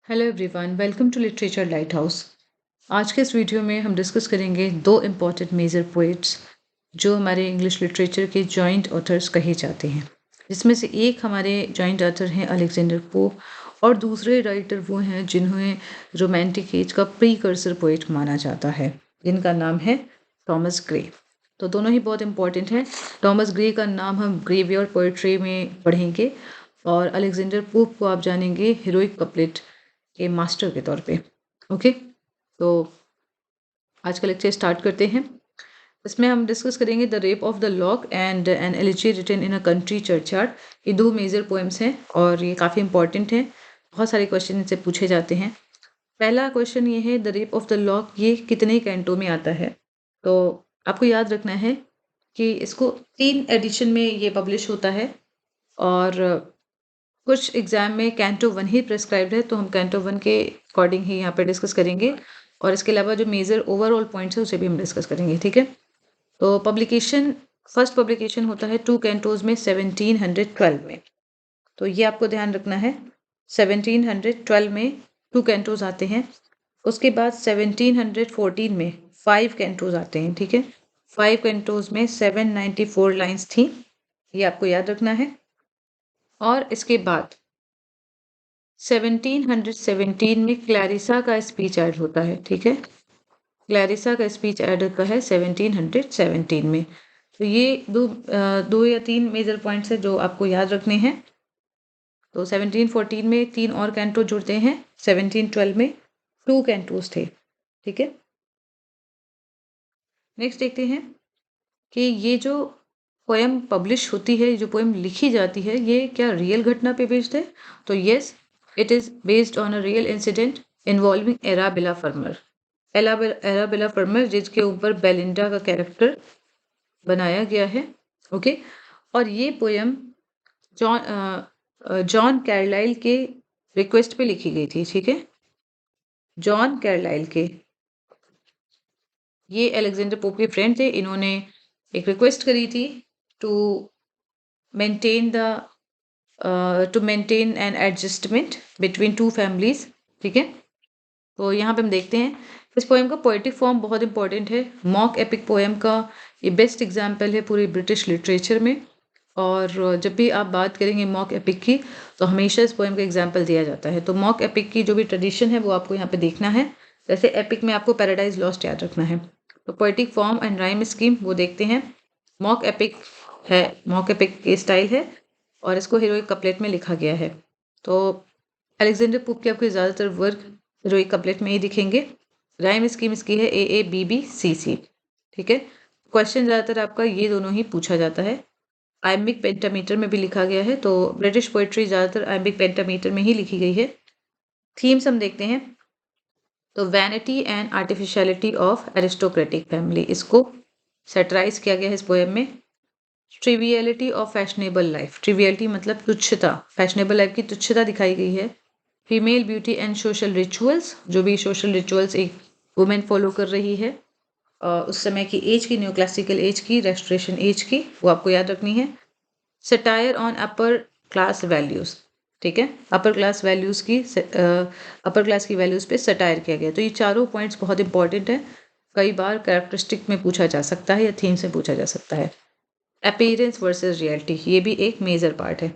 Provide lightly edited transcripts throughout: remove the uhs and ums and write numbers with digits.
Hello everyone, welcome to literature light house. आज के इस वीडियो में हम डिस्कस करेंगे दो इम्पॉर्टेंट मेजर पोइट्स जो हमारे इंग्लिश लिटरेचर के जॉइंट ऑथर्स कहे जाते हैं, जिसमें से एक हमारे जॉइंट ऑथर हैं अलेक्जेंडर पोप और दूसरे राइटर वो हैं जिन्हें रोमांटिक एज का प्रीकर्सर पोइट माना जाता है, जिनका नाम है थॉमस ग्रे। तो दोनों ही बहुत इंपॉर्टेंट हैं। थॉमस ग्रे का नाम हम ग्रेवयार्ड पोएट्री में पढ़ेंगे और अलेक्जेंडर पोप को आप जानेंगे हीरोइक कपलेट के मास्टर के तौर पे। ओके, तो आज का लेक्चर स्टार्ट करते हैं। इसमें हम डिस्कस करेंगे the rape of the lock and an elegy written in a country churchyard. ये दो मेजर पोएम्स हैं और ये काफ़ी इंपॉर्टेंट हैं। बहुत सारे क्वेश्चन इनसे पूछे जाते हैं। पहला क्वेश्चन ये है, the rape of the lock ये कितने कैंटो में आता है? तो आपको याद रखना है कि इसको 3 एडिशन में ये पब्लिश होता है और कुछ एग्जाम में कैंटो 1 ही प्रिस्क्राइब्ड है, तो हम कैंटो 1 के अकॉर्डिंग ही यहाँ पे डिस्कस करेंगे और इसके अलावा जो मेजर ओवरऑल पॉइंट्स है उसे भी हम डिस्कस करेंगे। ठीक है, तो फर्स्ट पब्लिकेशन होता है 2 कैंटोज में 1712 में। तो ये आपको ध्यान रखना है, 1712 में 2 कैंटोज आते हैं। उसके बाद 1714 में 5 कैंटोज आते हैं। ठीक है, 5 कैंटोज में 794 लाइन्स थी, ये आपको याद रखना है। और इसके बाद 1717 में क्लैरिसा का स्पीच ऐड होता है। ठीक है, क्लैरिसा का स्पीच ऐड होता है 1717 में। तो ये दो या तीन मेजर पॉइंट्स हैं जो आपको याद रखने हैं। तो 1714 में 3 और कैंटो जुड़ते हैं, 1712 में 2 कैंटोज थे। ठीक है, नेक्स्ट देखते हैं कि ये जो पोएम पब्लिश होती है, जो पोएम लिखी जाती है, ये क्या रियल घटना पे बेस्ड है? तो yes, it is based on a real incident involving Arabella Fermor. Arabella Fermor जिसके ऊपर बेलिंडा का कैरेक्टर बनाया गया है। ओके, और ये पोएम जॉन कैरलाइल के रिक्वेस्ट पे लिखी गई थी। ठीक है, जॉन कैरलाइल के, ये अलेक्जेंडर पोप के फ्रेंड थे। इन्होंने एक रिक्वेस्ट करी थी to maintain an adjustment between 2 families. ठीक है, तो यहाँ पे हम देखते हैं इस पोएम का पोएटिक फॉर्म बहुत इंपॉर्टेंट है। मॉक एपिक पोएम का ये बेस्ट एग्जाम्पल है पूरी ब्रिटिश लिटरेचर में। और जब भी आप बात करेंगे मॉक एपिक की तो हमेशा इस पोएम का एग्जाम्पल दिया जाता है। तो मॉक एपिक की जो भी ट्रेडिशन है वो आपको यहाँ पे देखना है। जैसे एपिक में आपको पैराडाइज लॉस्ट याद रखना है, तो poetic form and rhyme scheme वो देखते हैं। मॉक एपिक है, मॉक एपिक के स्टाइल है और इसको हीरोइक कपलेट में लिखा गया है। तो अलेक्जेंडर पोप के आपको ज़्यादातर वर्क हीरोइक कपलेट में ही दिखेंगे। राइम स्कीम इसकी है AABBCC। ठीक है, क्वेश्चन ज़्यादातर आपका ये दोनों ही पूछा जाता है। आयम्बिक पेंटामीटर में भी लिखा गया है, तो ब्रिटिश पोएट्री ज़्यादातर आयम्बिक पेंटामीटर में ही लिखी गई है। थीम्स हम देखते हैं, तो vanity and artificiality of aristocratic family, इसको सेटराइज किया गया है इस पोएम में। ट्रिवियलिटी ऑफ फैशनेबल लाइफ, ट्रिवियलिटी मतलब तुच्छता, फैशनेबल लाइफ की तुच्छता दिखाई गई है। Female beauty and social rituals, जो भी सोशल रिचुअल्स एक वुमेन फॉलो कर रही है उस समय की एज की, न्यू क्लासिकल एज की, रेस्टोरेशन एज की, वो आपको याद रखनी है। Satire on upper class values, ठीक है, अपर क्लास वैल्यूज़ की, अपर क्लास की वैल्यूज़ पे सटायर किया गया। तो ये चारों पॉइंट्स बहुत इंपॉर्टेंट है, कई बार कैरेक्टरिस्टिक में पूछा जा सकता है या थीम से पूछा जा सकता है। अपीयरेंस वर्सेस रियलिटी, ये भी एक मेजर पार्ट है।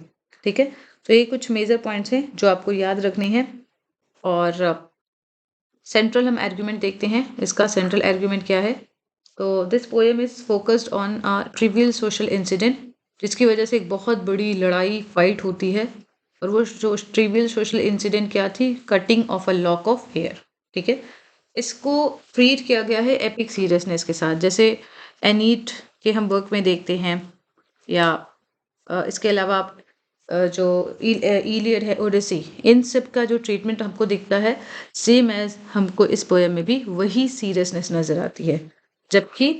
ठीक है, तो ये कुछ मेजर पॉइंट्स हैं जो आपको याद रखने हैं। और सेंट्रल हम आर्ग्यूमेंट देखते हैं, इसका सेंट्रल आर्ग्यूमेंट क्या है? तो this poem is focused on a trivial social incident, जिसकी वजह से एक बहुत बड़ी लड़ाई फाइट होती है। और वो जो ट्रिवियल सोशल इंसिडेंट क्या थी? Cutting of a lock of hair. ठीक है, इसको ट्रीट किया गया है एपिक सीरियसनेस के साथ, जैसे एनीट के हम वर्क में देखते हैं, या इसके अलावा आप जो इलियड है, ओडिसी, इन सब का जो ट्रीटमेंट हमको दिखता है, सेम एज हमको इस पोएम में भी वही सीरियसनेस नज़र आती है। जबकि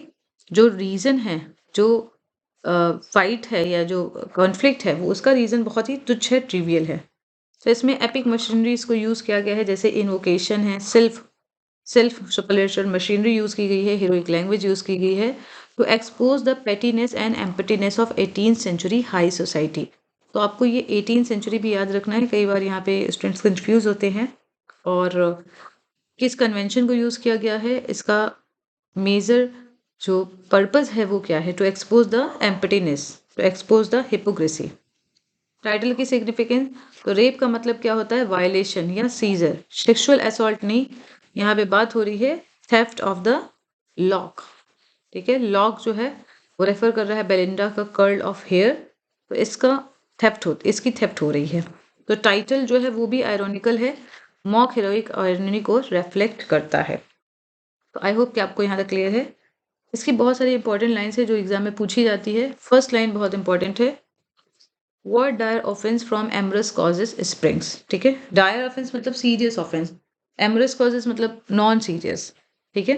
जो रीज़न है, जो फाइट है या जो कॉन्फ्लिक्ट है, वो उसका रीज़न बहुत ही तुच्छ है, ट्रिवियल है। तो इसमें एपिक मशीनरीज को यूज़ किया गया है, जैसे इन्वोकेशन है, सेल्फ सुपरलेशन मशीनरी यूज़ की गई है, हीरोइक लैंग्वेज यूज़ की गई है to expose the pettiness and emptiness of 18th century high society. तो आपको ये 18th सेंचुरी भी याद रखना है, कई बार यहाँ पे स्टूडेंट्स कंफ्यूज होते हैं। और किस कन्वेंशन को यूज़ किया गया है, इसका मेजर जो पर्पस है वो क्या है, to expose the emptiness, to expose the hypocrisy. Title की सिग्निफिकेंस, तो रेप का मतलब क्या होता है, वायलेशन या सीजर, सेक्सुअल असॉल्ट नहीं, यहाँ पे बात हो रही है थेफ्ट ऑफ द लॉक, ठीक है। लॉक जो है वो रेफर कर रहा है बेलिंडा का कर्ल ऑफ हेयर, तो इसकी थेफ्ट हो रही है। तो टाइटल जो है वो भी आयरॉनिकल है, मॉक हीरोइक आयरनी को रिफ्लेक्ट करता है। तो आई होप कि आपको यहाँ तक क्लियर है। इसकी बहुत सारी इंपॉर्टेंट लाइन्स है जो एग्जाम में पूछी जाती है। फर्स्ट लाइन बहुत इंपॉर्टेंट है, What dire offense from amorous causes springs, ठीक है। डायर ऑफेंस मतलब सीरियस ऑफेंस, amorous causes मतलब नॉन सीरियस, ठीक है।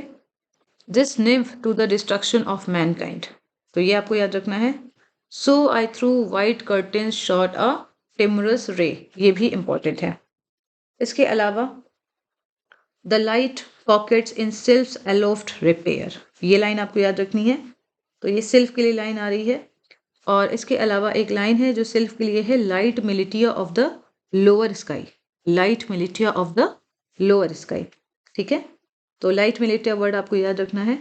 This nymph to the destruction of mankind, तो ये आपको याद रखना है। So I threw white curtains shot a timorous ray, ये भी इंपॉर्टेंट है। इसके अलावा The light pockets in sylphs aloft repair, ये लाइन आपको याद रखनी है। तो ये सिल्फ के लिए लाइन आ रही है। और इसके अलावा एक लाइन है जो सिल्फ के लिए है, light militia of the lower sky, light militia of the lower sky, ठीक है। तो लाइट मिलिटिया वर्ड आपको याद रखना है।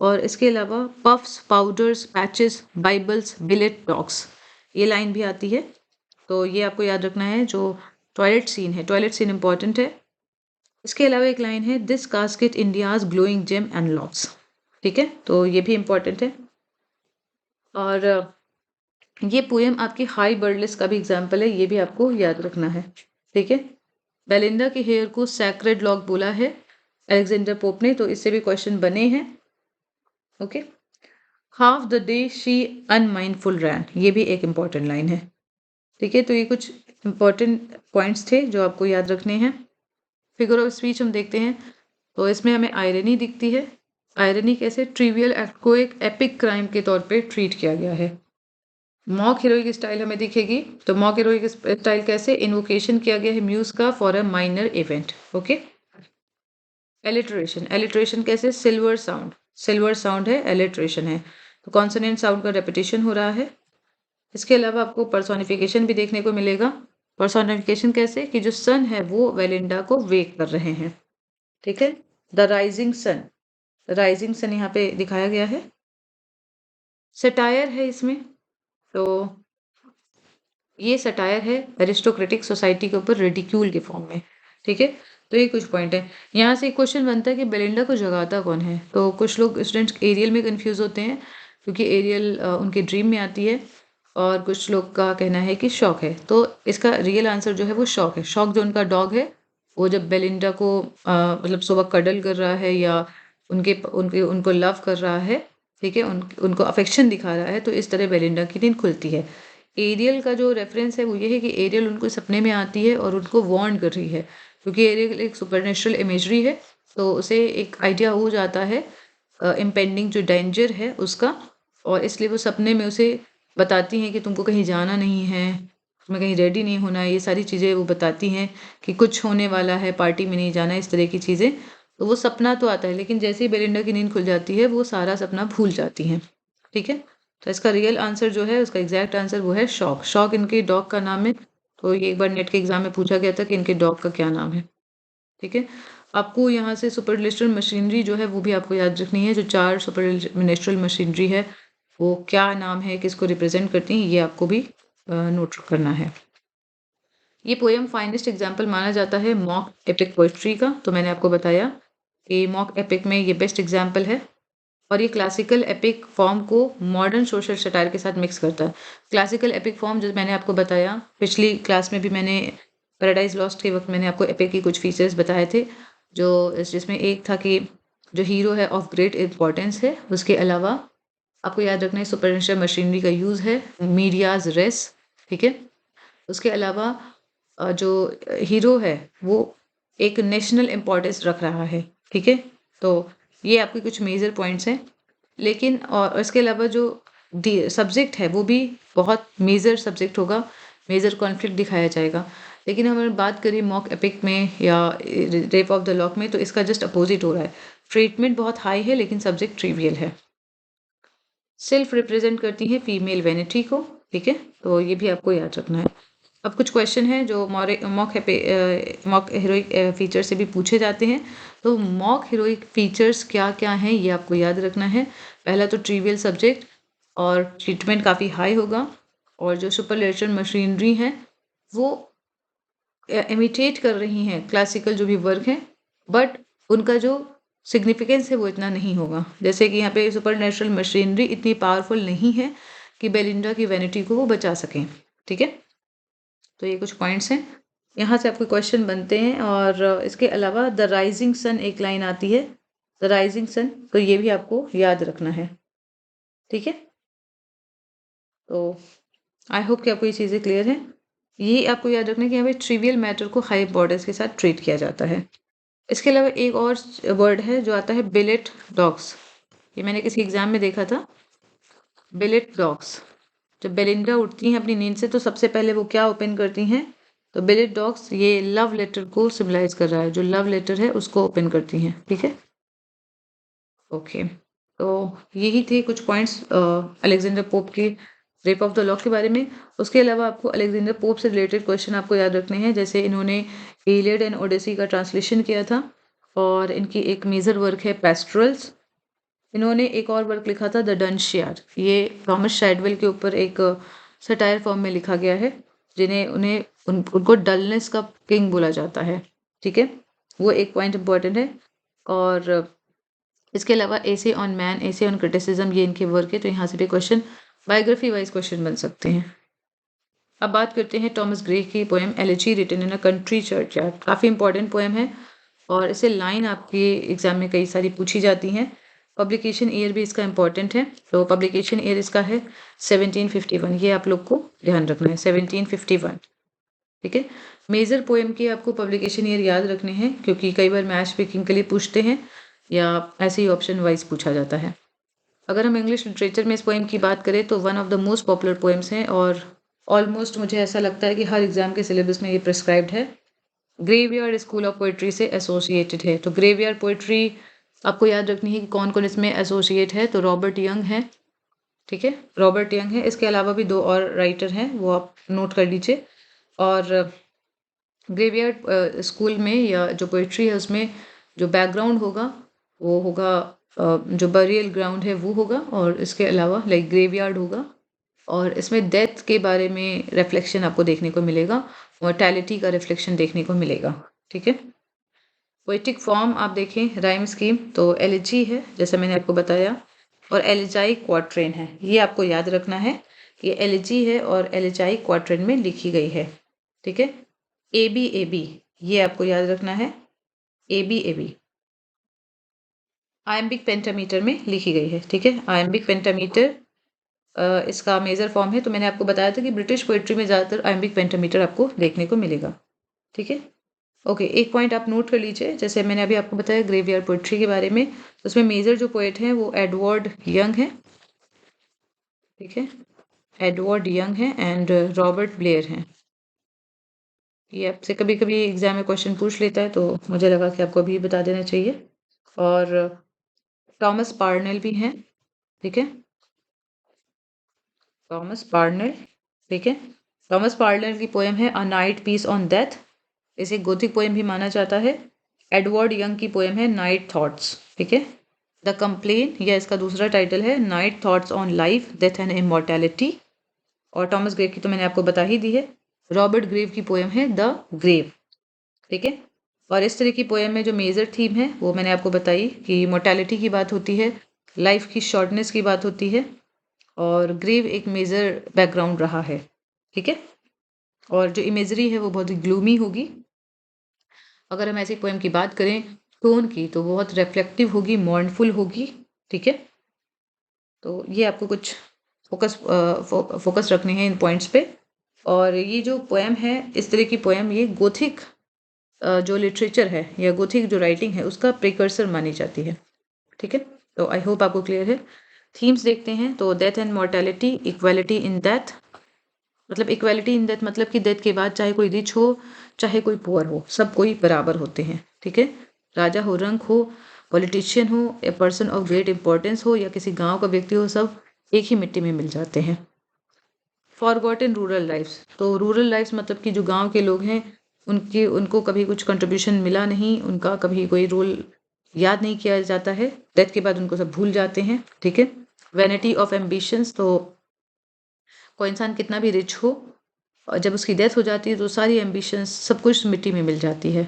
और इसके अलावा puffs, powders, patches, bibles, billet doux, ये लाइन भी आती है। तो ये आपको याद रखना है। जो टॉयलेट सीन है, टॉयलेट सीन इंपॉर्टेंट है। इसके अलावा एक लाइन है, this casket India's glowing gem and locks, ठीक है। तो ये भी इंपॉर्टेंट है। और ये पोएम आपकी हाई बर्डलेस का भी एग्जाम्पल है, ये भी आपको याद रखना है, ठीक है। बेलिंडा के हेयर को सैक्रेड लॉक बोला है अलेक्जेंडर पोप ने, तो इससे भी क्वेश्चन बने हैं, okay. Half the day she unmindful ran, ये भी एक इंपॉर्टेंट लाइन है, ठीक है। तो ये कुछ इंपॉर्टेंट पॉइंट्स थे जो आपको याद रखने हैं। फिगर ऑफ स्पीच हम देखते हैं, तो इसमें हमें आयरनी दिखती है। आयरनी कैसे, ट्रिवियल एक्ट को एक एपिक क्राइम के तौर पे ट्रीट किया गया है। मॉक हीरोइक स्टाइल हमें दिखेगी, तो मॉक हीरोइक स्टाइल कैसे, इन्वोकेशन किया गया है म्यूज का for a minor event, okay. Alliteration, alliteration कैसे, सिल्वर साउंड है, एलिट्रेशन है, तो कॉन्सोनेंट साउंड का रेपिटेशन हो रहा है। इसके अलावा आपको पर्सोनिफिकेशन भी देखने को मिलेगा। पर्सोनिफिकेशन कैसे, कि जो सन है वो वेलिंडा को वेक कर रहे हैं, ठीक है। द राइजिंग सन यहाँ पे दिखाया गया है। सटायर है इसमें, तो ये सटायर है एरिस्टोक्रेटिक सोसाइटी के ऊपर रिडिक्यूल के फॉर्म में, ठीक है। तो ये कुछ पॉइंट है। यहाँ से एक क्वेश्चन बनता है कि बेलिंडा को जगाता कौन है, तो कुछ लोग स्टूडेंट्स एरियल में कंफ्यूज होते हैं क्योंकि एरियल उनके ड्रीम में आती है, और कुछ लोग का कहना है कि शॉक है। तो इसका रियल आंसर जो है वो शॉक है। शॉक जो उनका डॉग है, वो जब बेलिंडा को मतलब सुबह कडल कर रहा है या उनको लव कर रहा है, ठीक है, उनको अफेक्शन दिखा रहा है, तो इस तरह बेलिंडा की नींद खुलती है। एरियल का जो रेफरेंस है वो ये है कि एरियल उनको सपने में आती है और उनको वार्न कर रही है, क्योंकि एरियल एक सुपरनेचुरल इमेजरी है, तो उसे एक आइडिया हो जाता है इम्पेंडिंग जो डेंजर है उसका, और इसलिए वो सपने में उसे बताती हैं कि तुमको कहीं जाना नहीं है, तुम्हें कहीं रेडी नहीं होना है, ये सारी चीज़ें वो बताती हैं कि कुछ होने वाला है, पार्टी में नहीं जाना, इस तरह की चीज़ें। तो वो सपना तो आता है, लेकिन जैसे ही बेलिंडा की नींद खुल जाती है वो सारा सपना भूल जाती हैं, ठीक है। तो इसका रियल आंसर जो है, उसका एग्जैक्ट आंसर वो है शॉक। शॉक इनके डॉग का नाम है। तो ये एक बार नेट के एग्जाम में पूछा गया था कि इनके डॉग का क्या नाम है, ठीक है। आपको यहाँ से सुपरनेचुरल मशीनरी जो है वो भी आपको याद रखनी है। जो 4 सुपरनेचुरल मशीनरी है वो क्या नाम है, किसको रिप्रेजेंट करती हैं, ये आपको भी नोट करना है। ये पोएम फाइनेस्ट एग्जाम्पल माना जाता है मॉक एपिक पोइट्री का। तो मैंने आपको बताया कि मॉक एपिक में ये बेस्ट एग्जाम्पल है, और ये क्लासिकल एपिक फॉर्म को मॉडर्न सोशल सटायर के साथ मिक्स करता है। क्लासिकल एपिक फॉर्म जो मैंने आपको बताया पिछली क्लास में भी, मैंने पैराडाइज लॉस्ट के वक्त मैंने आपको एपिक के कुछ फीचर्स बताए थे, जो जिसमें एक था कि जो हीरो है ऑफ ग्रेट इंपॉर्टेंस है, उसके अलावा आपको याद रखना है सुपरनेचुरल मशीनरी का यूज़ है, मीडियाज रेस, ठीक है। उसके अलावा जो हीरो है वो एक नेशनल इम्पोर्टेंस रख रहा है, ठीक है। तो ये आपके कुछ मेजर पॉइंट्स हैं। लेकिन और इसके अलावा जो सब्जेक्ट है वो भी बहुत मेजर सब्जेक्ट होगा, मेजर कॉन्फ्लिक्ट दिखाया जाएगा। लेकिन हमें बात करें मॉक एपिक में या रेप ऑफ द लॉक में, तो इसका जस्ट अपोजिट हो रहा है। ट्रीटमेंट बहुत हाई है लेकिन सब्जेक्ट ट्रिवियल है। सेल्फ रिप्रेजेंट करती है फीमेल वेनिटी को, ठीक है। तो ये भी आपको याद रखना है। अब कुछ क्वेश्चन हैं जो मॉक हीरोइक फीचर से भी पूछे जाते हैं। तो मॉक हीरोइक फीचर्स क्या क्या हैं ये आपको याद रखना है। पहला तो ट्रिवियल सब्जेक्ट और ट्रीटमेंट काफ़ी हाई होगा, और जो सुपरलेशन मशीनरी है वो इमिटेट कर रही हैं क्लासिकल जो भी वर्क हैं, बट उनका जो सिग्निफिकेंस है वो इतना नहीं होगा। जैसे कि यहाँ पे सुपरनेचुरल मशीनरी इतनी पावरफुल नहीं है कि बेलिंडा की वैनिटी को वो बचा सकें। ठीक है, तो ये कुछ पॉइंट्स हैं, यहाँ से आपके क्वेश्चन बनते हैं। और इसके अलावा द राइजिंग सन एक लाइन आती है, द राइजिंग सन, तो ये भी आपको याद रखना है। ठीक है, तो आई होप कि आपको ये चीज़ें क्लियर हैं। ये आपको याद रखना है कि यहाँ पे ट्रिवियल मैटर को हाई इंपॉर्टेंस के साथ ट्रीट किया जाता है। इसके अलावा एक और वर्ड है जो आता है बिलेट डॉग्स। ये मैंने किसी एग्जाम में देखा था, बिलेट डॉग्स। जब बेलिंडा उठती हैं अपनी नींद से तो सबसे पहले वो क्या ओपन करती हैं, तो बिलेट डॉग्स ये लव लेटर को सिम्बलाइज कर रहा है, जो लव लेटर है उसको ओपन करती हैं। ठीक है, ओके, तो यही थे कुछ पॉइंट्स अलेक्जेंडर पोप के रेप ऑफ द लॉक के बारे में। उसके अलावा आपको अलेक्जेंडर पोप से रिलेटेड क्वेश्चन आपको याद रखने हैं, जैसे इन्होंने इलियड एंड ओडेसी का ट्रांसलेशन किया था, और इनकी एक मेजर वर्क है पेस्ट्रल्स। इन्होंने एक और वर्क लिखा था द डनशियार, ये थॉमस शैडवेल के ऊपर एक सटायर फॉर्म में लिखा गया है, उनको डलनेस का किंग बोला जाता है। ठीक है, वो एक पॉइंट इंपॉर्टेंट है। और इसके अलावा essay on man, essay on criticism, ये इनके वर्क है, तो यहाँ से भी क्वेश्चन बायोग्राफी वाइज क्वेश्चन बन सकते हैं। अब बात करते हैं टॉमस ग्रे की poem elegy written in a country churchyard. काफ़ी इंपॉर्टेंट पोएम है, और इसे लाइन आपके एग्जाम में कई सारी पूछी जाती हैं। पब्लिकेशन ईयर भी इसका इंपॉर्टेंट है, तो पब्लिकेशन ईयर इसका है 1751, ये आप लोग को ध्यान रखना है 1751। ठीक है, मेजर पोएम की आपको पब्लिकेशन ईयर याद रखने हैं, क्योंकि कई बार मैच पिकिंग के लिए पूछते हैं या ऐसे ही ऑप्शन वाइज पूछा जाता है। अगर हम इंग्लिश लिटरेचर में इस पोएम की बात करें तो one of the most popular poems हैं, और ऑलमोस्ट मुझे ऐसा लगता है कि हर एग्जाम के सिलेबस में ये प्रिस्क्राइब्ड है। ग्रेवयार्ड स्कूल ऑफ पोइट्री से एसोसिएटेड है, तो ग्रेवयार्ड पोइट्री आपको याद रखनी है कि कौन कौन इसमें एसोसिएट है, तो रॉबर्ट यंग है। ठीक है, रॉबर्ट यंग है। इसके अलावा भी दो और राइटर हैं, वो आप नोट कर लीजिए। और ग्रेवयार्ड स्कूल में या जो पोइट्री है उसमें जो बैकग्राउंड होगा वो होगा जो बरियल ग्राउंड है वो होगा, और इसके अलावा लाइक ग्रेवयार्ड होगा, और इसमें डेथ के बारे में रिफ्लेक्शन आपको देखने को मिलेगा, मोर्टैलिटी का रिफ्लेक्शन देखने को मिलेगा। ठीक है, पोइटिक फॉर्म आप देखें, राइम स्कीम, तो एलिजी है जैसे मैंने आपको बताया, और एलिजाई क्वाट्रेन है, ये आपको याद रखना है। ये एलिजी है और एलिजाई क्वाट्रेन में लिखी गई है। ठीक है, ए बी ये आपको याद रखना है, ए बी आयम्बिक पेंटामीटर में लिखी गई है। ठीक है, आयम्बिक पेंटामीटर इसका मेजर फॉर्म है, तो मैंने आपको बताया था कि ब्रिटिश पोइट्री में ज़्यादातर आयम्बिक पेंटामीटर आपको देखने को मिलेगा। ठीक है, ओके, एक पॉइंट आप नोट कर लीजिए, जैसे मैंने अभी आपको बताया ग्रेवयार्ड पोइट्री के बारे में, तो उसमें मेजर जो पोएट हैं वो एडवर्ड यंग है। ठीक है, एडवर्ड यंग है एंड रॉबर्ट ब्लेयर हैं। ये आपसे कभी कभी एग्जाम में क्वेश्चन पूछ लेता है, तो मुझे लगा कि आपको अभी बता देना चाहिए। और टॉमस पार्नेल भी हैं। ठीक है, टॉमस पार्नेल। ठीक है, टॉमस पार्नेल की पोएम है a night piece on death, इसे गोथिक पोएम भी माना जाता है। एडवर्ड यंग की पोएम है नाइट थॉट्स। ठीक है, द कंप्लेन, या इसका दूसरा टाइटल है night thoughts on life, death and immortality. और टॉमस ग्रेव की तो मैंने आपको बता ही दी है। रॉबर्ट ग्रेव की पोएम है द ग्रेव। ठीक है, और इस तरह की पोएम में जो मेजर थीम है वो मैंने आपको बताई कि मोर्टैलिटी की बात होती है, लाइफ की शॉर्टनेस की बात होती है, और ग्रेव एक मेजर बैकग्राउंड रहा है। ठीक है, और जो इमेजरी है वो बहुत ही ग्लूमी होगी। अगर हम ऐसी पोएम की बात करें टोन की, तो बहुत रिफ्लेक्टिव होगी, मॉर्नफुल होगी। ठीक है, तो ये आपको कुछ फोकस रखने हैं इन पॉइंट्स पे। और ये जो पोएम है, इस तरह की पोएम, ये गोथिक जो लिटरेचर है या गोथिक जो राइटिंग है उसका प्रिकर्सर मानी जाती है। ठीक है, तो आई होप आपको क्लियर है। थीम्स देखते हैं, तो death and mortality, equality in death, मतलब इक्वालिटी इन डेथ मतलब कि डेथ के बाद चाहे कोई रिच हो चाहे कोई पुअर हो, सब कोई बराबर होते हैं। ठीक है, राजा हो, रंक हो, पॉलिटिशियन हो, a person of great importance हो, या किसी गांव का व्यक्ति हो, सब एक ही मिट्टी में मिल जाते हैं। फॉरगॉटन रूरल लाइफ्स, तो रूरल लाइफ्स मतलब कि जो गांव के लोग हैं उनको कभी कुछ कंट्रीब्यूशन मिला नहीं, उनका कभी कोई रोल याद नहीं किया जाता है, डेथ के बाद उनको सब भूल जाते हैं। ठीक है। वैनिटी ऑफ एम्बिशंस, तो कोई इंसान कितना भी रिच हो और जब उसकी डेथ हो जाती है तो सारी एम्बिशंस सब कुछ मिट्टी में मिल जाती है।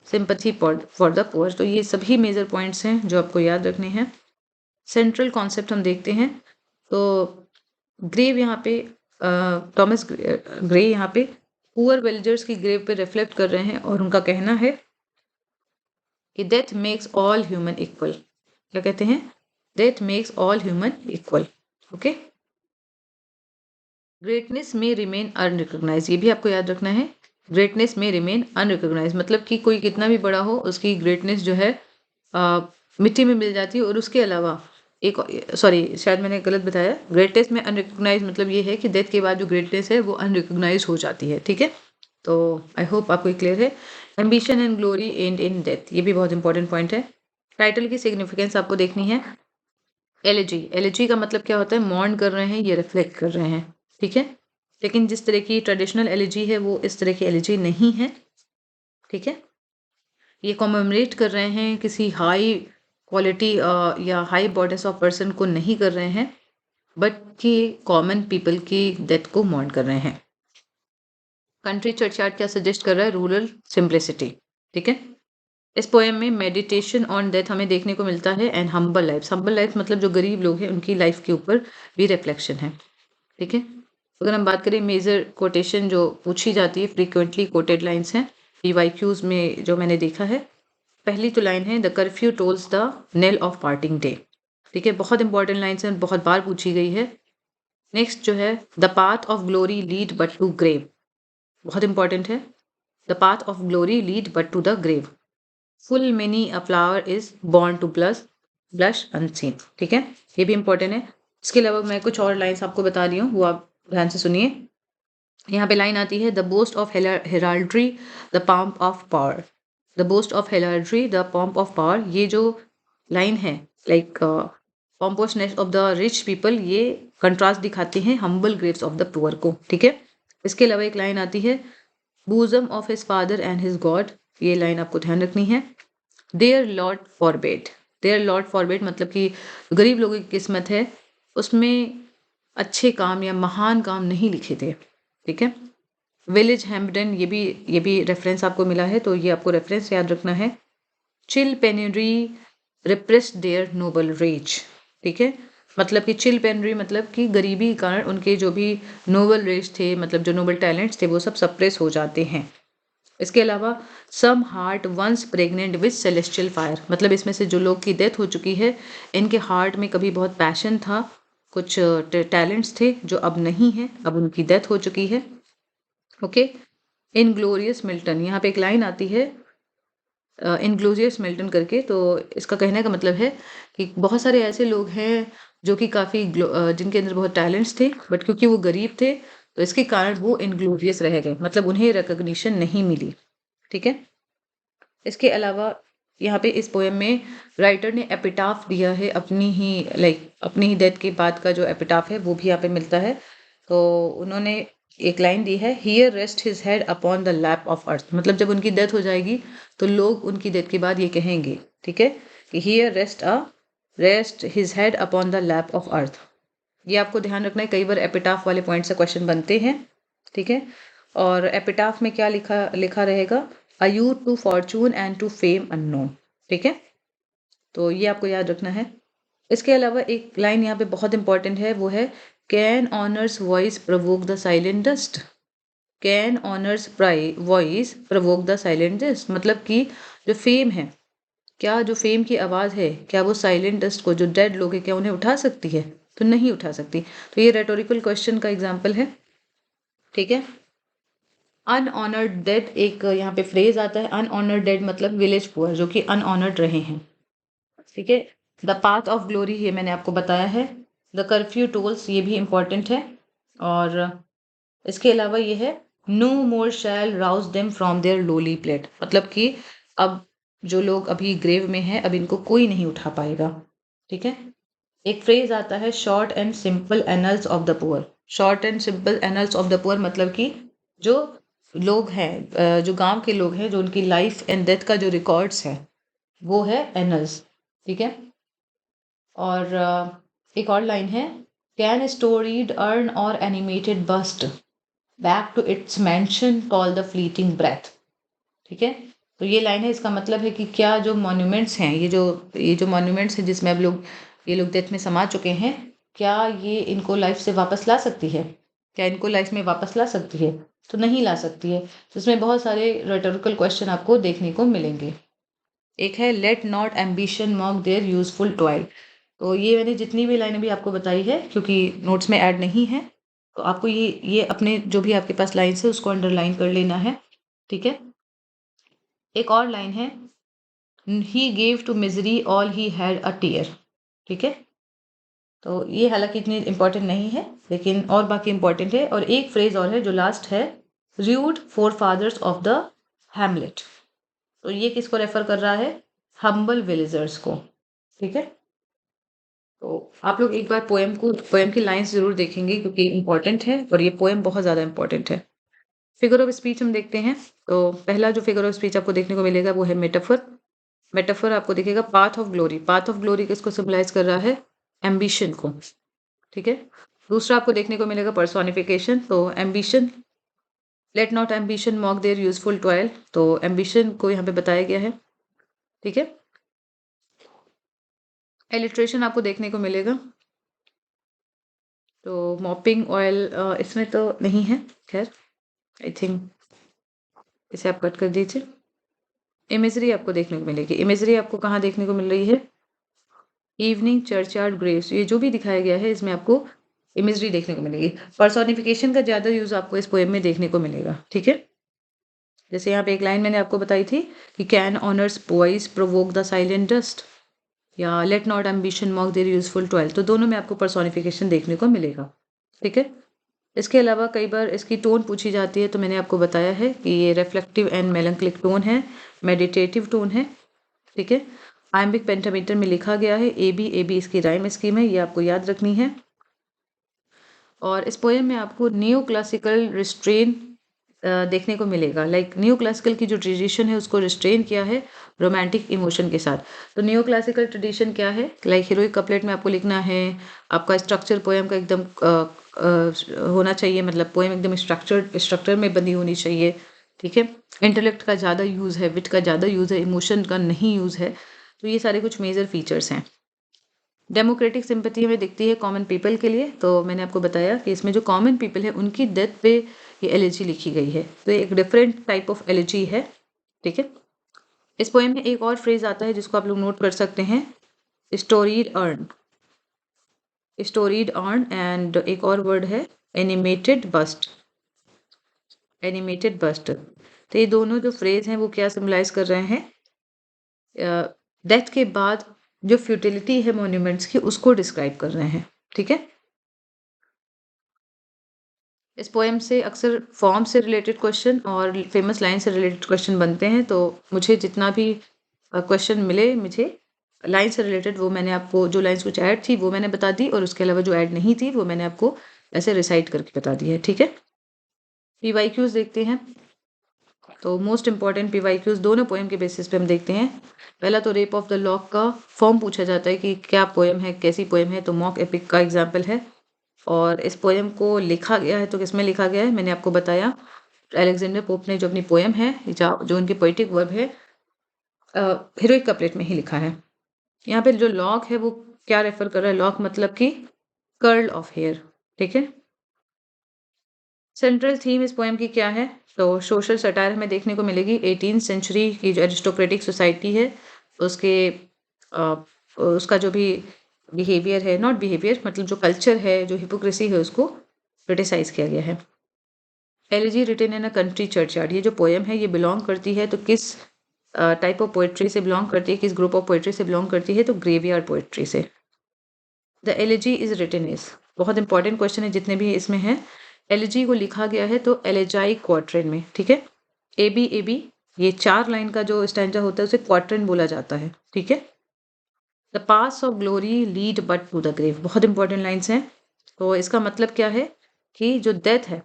सिंपैथी फॉर द पुअर, तो ये सभी मेजर पॉइंट्स हैं जो आपको याद रखने हैं। सेंट्रल कॉन्सेप्ट हम देखते हैं, तो ग्रेव यहाँ पे थॉमस ग्रे यहाँ पे पुअर विलेजर्स की ग्रेव पे रिफ्लेक्ट कर रहे हैं और उनका कहना है कि death makes all human equal. क्या कहते हैं? Death makes all human equal. Okay. Greatness में रिमेन अनरिकॉग्नाइज, ये भी आपको याद रखना है। ग्रेटनेस में रिमेन अनरिकॉग्नाइज मतलब कि कोई कितना भी बड़ा हो उसकी ग्रेटनेस जो है मिट्टी में मिल जाती है। और उसके अलावा एक, सॉरी शायद मैंने गलत बताया, ग्रेटनेस में अनरिकॉग्नाइज मतलब ये है कि डेथ के बाद जो ग्रेटनेस है वो अनरिकॉग्नाइज हो जाती है। ठीक है। तो आई होप आपको क्लियर है। Ambition and glory and in death, ये भी बहुत इंपॉर्टेंट पॉइंट है। टाइटल की सिग्निफिकेंस आपको देखनी है। एलिजी, एलिजी का मतलब क्या होता है? मॉर्न कर रहे हैं, ये रिफ्लेक्ट कर रहे हैं। ठीक है। लेकिन जिस तरह की ट्रेडिशनल एलिजी है वो इस तरह की एलिजी नहीं है। ठीक है। ये कॉमेमोरेट कर रहे हैं किसी हाई क्वालिटी या हाई बॉडीज ऑफ पर्सन को नहीं कर रहे हैं, बट कि कॉमन पीपल की डेथ को मॉर्न कर रहे हैं। कंट्री चर्चयार्ड क्या सजेस्ट कर रहा है? Rural simplicity. ठीक है। इस पोएम में मेडिटेशन ऑन डेथ हमें देखने को मिलता है and humble life. Humble life मतलब जो गरीब लोग हैं उनकी लाइफ के ऊपर भी रिफ्लेक्शन है। ठीक है। अगर हम बात करें मेजर कोटेशन जो पूछी जाती है, फ्रीक्वेंटली कोटेड लाइन्स हैं पीवाईक्यूज में जो मैंने देखा है। पहली तो लाइन है the curfew tolls the knell of parting day. ठीक है। बहुत इंपॉर्टेंट लाइन्स हैं, बहुत बार पूछी गई है। नेक्स्ट जो है the path of glory lead but to grave, बहुत इंपॉर्टेंट है। The path of glory lead but to the grave. Full many a flower is born to blush unseen. ठीक है। ये भी इंपॉर्टेंट है। इसके अलावा मैं कुछ और लाइन्स आपको बता रही हूँ, वो आप ध्यान से सुनिए। यहाँ पे लाइन आती है the boast of heraldry the pomp of power. The boast of heraldry the pomp of power, ये जो लाइन है like pompousness of the rich people, ये कंट्रास्ट दिखाती हैं humble graves of the poor को। ठीक है। इसके अलावा एक लाइन आती है bosom of his father and his god, ये लाइन आपको ध्यान रखनी है। Their lord forbade, their lord forbade मतलब कि गरीब लोगों की किस्मत है उसमें अच्छे काम या महान काम नहीं लिखे थे। ठीक है। विलेज हैम्पडन, ये भी रेफरेंस आपको मिला है, तो ये आपको रेफरेंस याद रखना है। Chill penury repress their noble rage. ठीक है। मतलब कि चिल पेनरी मतलब कि गरीबी के कारण उनके जो भी नोबल रेज थे, मतलब जो नोबल टैलेंट्स थे, वो सब सप्रेस हो जाते हैं। इसके अलावा some heart once pregnant with celestial fire, मतलब इसमें से जो लोग की डेथ हो चुकी है इनके हार्ट में कभी बहुत पैशन था, कुछ टैलेंट्स थे जो अब नहीं है, अब उनकी डेथ हो चुकी है। ओके। इनग्लोरियस मिल्टन, यहाँ पे एक लाइन आती है इनग्लोरियस मिल्टन करके, तो इसका कहने का मतलब है कि बहुत सारे ऐसे लोग हैं जो कि काफ़ी जिनके अंदर बहुत टैलेंट्स थे, बट क्योंकि वो गरीब थे तो इसके कारण वो इनग्लोरियस रह गए, मतलब उन्हें रिकग्निशन नहीं मिली। ठीक है। इसके अलावा यहाँ पे इस पोएम में राइटर ने एपिटाफ दिया है अपनी ही अपनी ही डेथ के बाद का जो एपिटाफ है वो भी यहाँ पे मिलता है। तो उन्होंने एक लाइन दी है here rest his head upon the lap of earth, मतलब जब उनकी डेथ हो जाएगी तो लोग उनकी डेथ के बाद ये कहेंगे, ठीक है, कि here rest his head upon the lap of earth. ये आपको ध्यान रखना है, कई बार एपिटाफ वाले पॉइंट से क्वेश्चन बनते हैं। ठीक है। और एपिटाफ में क्या लिखा लिखा रहेगा? A youth to fortune and to fame unknown. ठीक है। तो ये आपको याद रखना है। इसके अलावा एक लाइन यहाँ पे बहुत इंपॉर्टेंट है, वो है can honours voice Provogue the silent dust. Can honours voice Provogue the silent dust, मतलब कि जो फेम है, क्या जो फेम की आवाज़ है, क्या वो साइलेंट डस्ट को, जो डेड लोग हैं, क्या उन्हें उठा सकती है? तो नहीं उठा सकती। तो ये रेटोरिकल क्वेश्चन का एग्जाम्पल है। ठीक है। अनऑनर्ड डेड, एक यहाँ पे फ्रेज आता है अनऑनर्ड डेड मतलब विलेज पुअर जो कि अनऑनर्ड रहे हैं। ठीक है। द पाथ ऑफ ग्लोरी, ये मैंने आपको बताया है। द कर्फ्यू टोल्स, ये भी इंपॉर्टेंट है। और इसके अलावा ये है no more shall rouse them from their lowly plate, मतलब कि अब जो लोग अभी ग्रेव में हैं अब इनको कोई नहीं उठा पाएगा। ठीक है। एक फ्रेज आता है short and simple annuls of the poor, short and simple annuls of the poor मतलब कि जो लोग हैं, जो गांव के लोग हैं, जो उनकी लाइफ एंड डेथ का जो रिकॉर्ड्स है वो है एनल्स। ठीक है। और एक और लाइन है, can storied urn or animated bust back to its mansion call the fleeting breath. ठीक है। तो ये लाइन है, इसका मतलब है कि क्या जो मॉन्यूमेंट्स हैं, ये जो मॉन्यूमेंट्स हैं जिसमें अब ये लोग डेथ में समा चुके हैं, क्या ये इनको लाइफ से वापस ला सकती है, क्या इनको लाइफ में वापस ला सकती है? तो नहीं ला सकती है। तो इसमें बहुत सारे रेटोरिकल क्वेश्चन आपको देखने को मिलेंगे। एक है let not ambition mock their useful toil. तो ये मैंने जितनी भी लाइनें भी आपको बताई है, क्योंकि नोट्स में ऐड नहीं है, तो आपको ये अपने जो भी आपके पास लाइन्स है उसको अंडरलाइन कर लेना है। ठीक है। एक और लाइन है, he gave to misery all he had a tear. ठीक है। तो ये हालांकि इतनी इंपॉर्टेंट नहीं है, लेकिन और बाकी इंपॉर्टेंट है। और एक फ्रेज और है जो लास्ट है, rude forefathers of the hamlet. तो ये किसको रेफर कर रहा है? हम्बल विलेजर्स को। ठीक है। तो आप लोग एक बार पोएम की लाइंस जरूर देखेंगे, क्योंकि इंपॉर्टेंट है और ये पोएम बहुत ज़्यादा इंपॉर्टेंट है। फिगर ऑफ स्पीच हम देखते हैं। तो पहला जो फिगर ऑफ स्पीच आपको देखने को मिलेगा वो है मेटाफर। मेटाफर आपको दिखेगा path of glory. Path of glory किसको सिंबलाइज कर रहा है? एम्बिशन को। ठीक है। दूसरा आपको देखने को मिलेगा पर्सोनिफिकेशन। तो ambition, let not ambition mock their useful toil. तो एम्बिशन को यहाँ पे बताया गया है। ठीक है। एलिट्रेशन आपको देखने को मिलेगा। तो मॉपिंग ऑयल इसमें तो नहीं है, खैर आई थिंक इसे आप कट कर दीजिए। इमेजरी आपको देखने को मिलेगी। इमेजरी आपको कहाँ देखने को मिल रही है? Evening churchyard Graves. ये जो भी दिखाया गया है इसमें आपको इमेजरी देखने को मिलेगी। पर्सोनिफिकेशन का ज़्यादा यूज़ आपको इस पोएम में देखने को मिलेगा। ठीक है। जैसे यहाँ पे एक लाइन मैंने आपको बताई थी कि can honour's voice provoke the silent dust, या let not ambition mock their useful toil. तो दोनों में आपको पर्सोनिफिकेशन देखने को मिलेगा। ठीक है। इसके अलावा कई बार इसकी टोन पूछी जाती है, तो मैंने आपको बताया है कि ये रिफ्लेक्टिव एंड मेलंक्लिक टोन है, मेडिटेटिव टोन है। ठीक है। आयम्बिक पेंटामीटर में लिखा गया है। ए बी इसकी राइम स्कीम है, ये आपको याद रखनी है। और इस पोएम में आपको न्यू क्लासिकल रिस्ट्रेन देखने को मिलेगा। लाइक न्यू क्लासिकल की जो ट्रेडिशन है उसको रिस्ट्रेन किया है रोमांटिक इमोशन के साथ। तो न्यू क्लासिकल ट्रेडिशन क्या है? लाइक हीरोइक कपलेट में आपको लिखना है, आपका स्ट्रक्चर पोएम का एकदम होना चाहिए, मतलब पोएम एकदम स्ट्रक्चर में बंधी होनी चाहिए। ठीक है। इंटेलेक्ट का ज़्यादा यूज़ है, विट का ज़्यादा यूज़ है, इमोशन का नहीं यूज़ है। तो ये सारे कुछ मेजर फीचर्स हैं। डेमोक्रेटिक सिंपैथी हमें दिखती है कॉमन पीपल के लिए। तो मैंने आपको बताया कि इसमें जो कॉमन पीपल है उनकी डेथ पे ये एलिजी लिखी गई है। तो एक डिफरेंट टाइप ऑफ एलिजी है। ठीक है। इस पोएम में एक और फ्रेज आता है जिसको आप लोग नोट कर सकते हैं, storeyed earn. Storeyed earn and एक और वर्ड है एनिमेटेड बस्ट। Animated bast. तो ये दोनों जो फ्रेज हैं वो क्या सिम्बलाइज कर रहे हैं? डेथ के बाद जो फ्यूटिलिटी है मॉन्यूमेंट्स की उसको डिस्क्राइब कर रहे हैं। ठीक है। इस पोएम से अक्सर फॉर्म से रिलेटेड क्वेश्चन और फेमस लाइन से रिलेटेड क्वेश्चन बनते हैं। तो मुझे जितना भी क्वेश्चन मिले मुझे लाइन से रिलेटेड, वो मैंने आपको जो लाइन्स कुछ ऐड थी वो मैंने बता दी, और उसके अलावा जो ऐड नहीं थी वो मैंने आपको ऐसे रिसाइट करके बता दी है। ठीक है। PYQs देखते हैं। तो मोस्ट इंपॉर्टेंट PYQs दोनों पोएम के बेसिस पे हम देखते हैं। पहला तो रेप ऑफ द लॉक का फॉर्म पूछा जाता है कि क्या पोएम है, कैसी पोएम है। तो मॉक एपिक का एग्जाम्पल है। और इस पोएम को लिखा गया है, तो किसमें लिखा गया है? मैंने आपको बताया, अलेक्जेंडर पोप ने जो अपनी पोएम है, जो उनकी पोइटिक वर्ब है, हीरोइक कपलेट में ही लिखा है। यहाँ पे जो लॉक है वो क्या रेफर कर रहा है? लॉक मतलब कि कर्ल ऑफ हेयर। ठीक है। सेंट्रल थीम इस पोएम की क्या है? तो सोशल सटायर हमें देखने को मिलेगी। 18th सेंचुरी की जो एरिस्टोक्रेटिक सोसाइटी है उसके उसका जो भी बिहेवियर है, नॉट बिहेवियर मतलब जो कल्चर है, जो हिपोक्रेसी है, उसको क्रिटिसाइज किया गया है। Elegy written in a country churchyard. ये जो पोएम है ये बिलोंग करती है तो किस टाइप ऑफ पोएट्री से बिलोंग करती है, किस ग्रुप ऑफ पोएट्री से बिलोंग करती है? तो ग्रेवयार्ड पोएट्री से। The elegy is written is, बहुत इंपॉर्टेंट क्वेश्चन है जितने भी इसमें है। एलिजी को लिखा गया है तो एलेजाइक क्वार्ट्रेन में। ठीक है। ए बी ये 4 लाइन का जो स्टैंजा होता है उसे क्वार्ट्रेन बोला जाता है। ठीक है। The pass of glory lead but to the grave, बहुत इंपॉर्टेंट लाइन्स हैं। तो इसका मतलब क्या है कि जो डेथ है,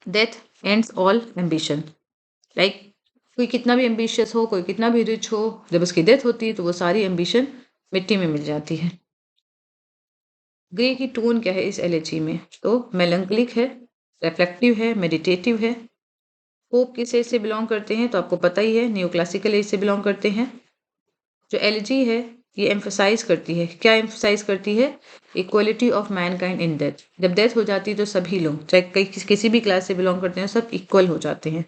death ends all ambition. Like कोई कितना भी एम्बिशियस हो, कोई कितना भी रिच हो, जब उसकी डेथ होती है तो वो सारी एम्बिशन मिट्टी में मिल जाती है। ग्रे की टोन क्या है इस एलिजी में? तो मेलंकलिक है, रिफ्लेक्टिव है, मेडिटेटिव है। पोप किस एज से बिलोंग करते हैं? तो आपको पता ही है, न्यू क्लासिकल एज से बिलोंग करते हैं। जो एलिजी है ये एम्फोसाइज करती है, क्या एम्फोसाइज करती है? Equality of Mankind in death. जब डेथ हो जाती है तो सभी लोग, चाहे किसी भी क्लास से बिलोंग करते हैं, सब इक्वल हो जाते हैं।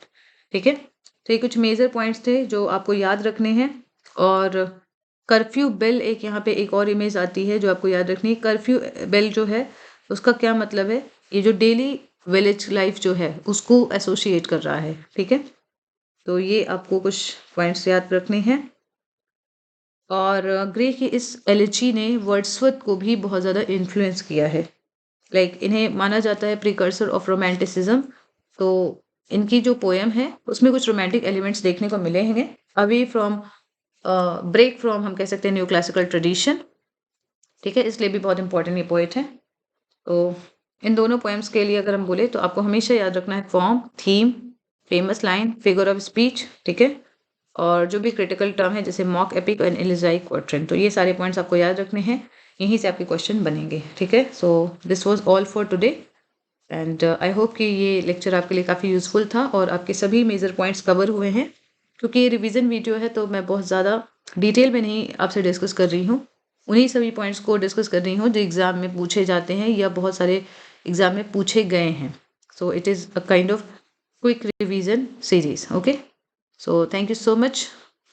ठीक है, तो ये कुछ मेजर पॉइंट्स थे जो आपको याद रखने हैं। और कर्फ्यू बेल, एक यहाँ पे एक और इमेज आती है जो आपको याद रखनी है। कर्फ्यू बेल जो है उसका क्या मतलब है? ये जो डेली विलेज लाइफ जो है उसको एसोसिएट कर रहा है। ठीक है, तो ये आपको कुछ पॉइंट्स याद रखने हैं। और ग्रे की इस एलिजी ने वर्ड्सवर्थ को भी बहुत ज़्यादा इन्फ्लुएंस किया है। लाइक इन्हें माना जाता है प्रिकर्सर ऑफ रोमांटिसिज्म। तो इनकी जो पोएम है उसमें कुछ रोमांटिक एलिमेंट्स देखने को मिले हैं। अवे फ्रॉम, ब्रेक फ्रॉम, हम कह सकते हैं न्यू क्लासिकल ट्रेडिशन। ठीक है, इसलिए भी बहुत इंपॉर्टेंट ये पोएट है। तो इन दोनों पोएम्स के लिए अगर हम बोले तो आपको हमेशा याद रखना है form, theme, famous line, figure of speech. ठीक है, और जो भी क्रिटिकल टर्म है जैसे मॉक एपिक एंड एलिजाइक क्वाड्रेंट, तो ये सारे पॉइंट्स आपको याद रखने हैं, यहीं से आपके क्वेश्चन बनेंगे। ठीक है, so this was all for today and I hope कि ये लेक्चर आपके लिए काफ़ी यूज़फुल था और आपके सभी मेजर पॉइंट्स कवर हुए हैं। क्योंकि ये रिवीजन वीडियो है तो मैं बहुत ज़्यादा डिटेल में नहीं आपसे डिस्कस कर रही हूँ, उन्हीं सभी पॉइंट्स को डिस्कस कर रही हूँ जो एग्ज़ाम में पूछे जाते हैं या बहुत सारे एग्ज़ाम में पूछे गए हैं। So it is a kind of quick revision series. Okay, so thank you so much,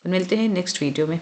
मिलते हैं नेक्स्ट वीडियो में।